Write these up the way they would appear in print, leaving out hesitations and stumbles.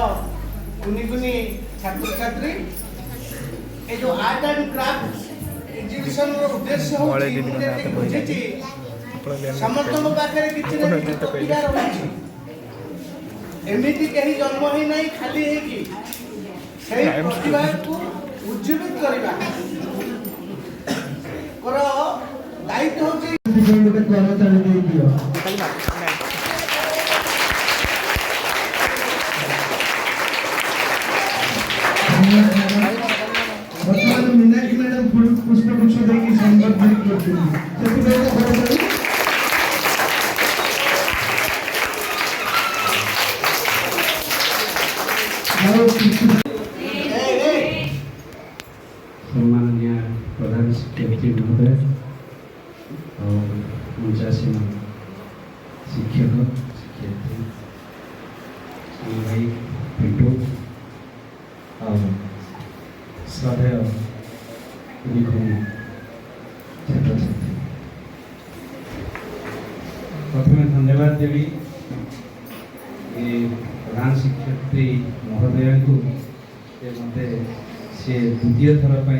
कुनी कुनी छात्र छात्री ए जो आर्ट एंड क्राफ्ट एग्जीबिशन रो उद्देश्य होची मुझे बुझेची समर्थन पाखरे किछि ना किछि प्रतिभा रहछि एमिति कहीं जन्म ही नहीं खाली है कि सही प्रतिभा को उज्जीवित करबा करो दायित्व होची कर्मचारी दे दियो वर्तमान मीनाक्षी मैडम पुष्प गुच्छ देकी संबंधित करती सम्माननीय प्रधान शिक्षक महोदय और पंचायत शिक्षक शिक्षयित्री भाई पिंटू और श्रद्धेय छात्र छात्री प्रथम धन्यवाद देवी प्रधान शिक्षयित्री महोदय को मते से द्वितीय थर पर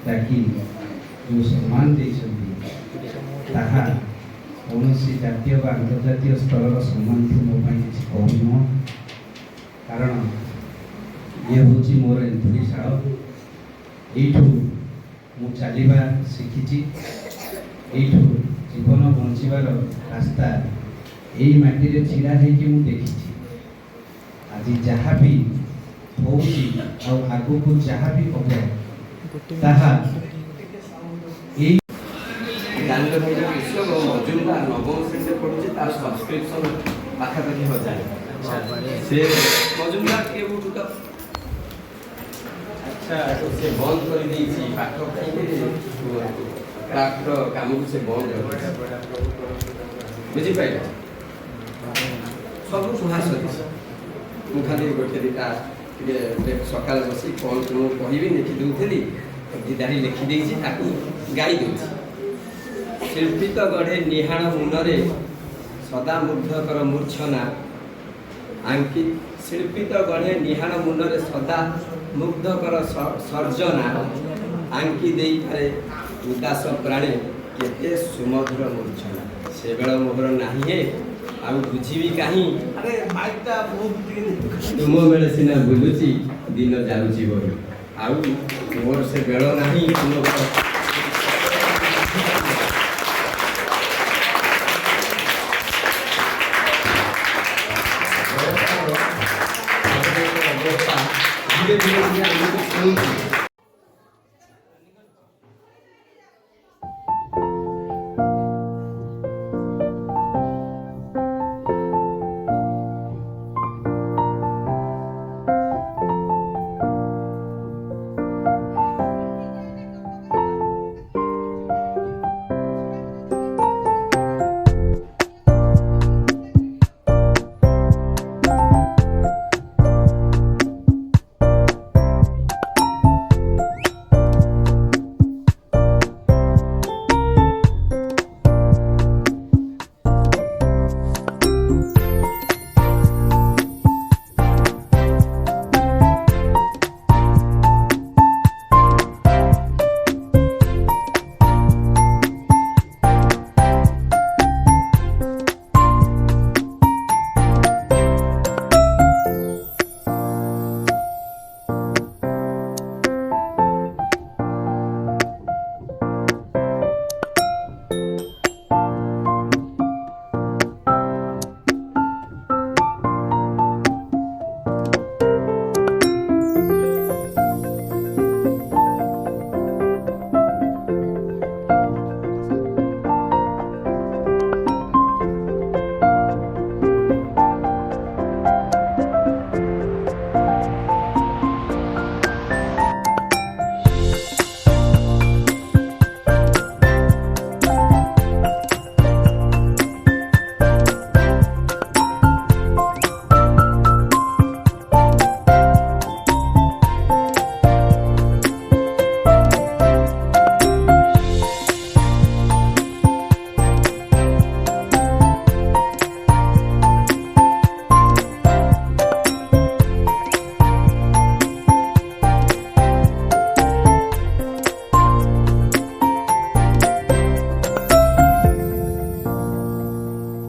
डाकी जो सम्मान देता कौन जातीय व अंतर्जातीय स्तर सम्मान मो किसी कम नुह कारण ये हूँ मोर एंथुरीशाल यू मु चलवा शिखी यू जीवन बचार रास्ता यही माटी छिड़ा हो देखी आज जहाँ भी आगु को जहाँ भी हम मजुमदार नवम श्रेणी पढ़ुचे तार सब्सक्रिप्शन पाखापाखि 1000 से मजुमदार के तो अच्छा तो से बंद कर दी पाठ क्राफ्ट काम को से बंद कर बुझी पाइल सब सुहास मुखाली गोटे दुटा सकाल बस कौन तुम कह लिखी दूसरी दिदारी लिखिदे गाई दूँ शिल्पित गढ़े निहाण मुनरे सदा मुग्धकर मूर्छना आंकित शिल्पित गढ़े निहाण मुनरे सदा मुग्धकर सर्जना आंकी दे पारे उदास प्राणे केते सुमधुर मूर्छना से बेल मोहर नाही है आउ बुझी कहीं अरे माइकटा बहुत तुम बेले सिना बुलुची दिन जाउची बोल आउ मोर से बेल नाही तुम धीरे धीरे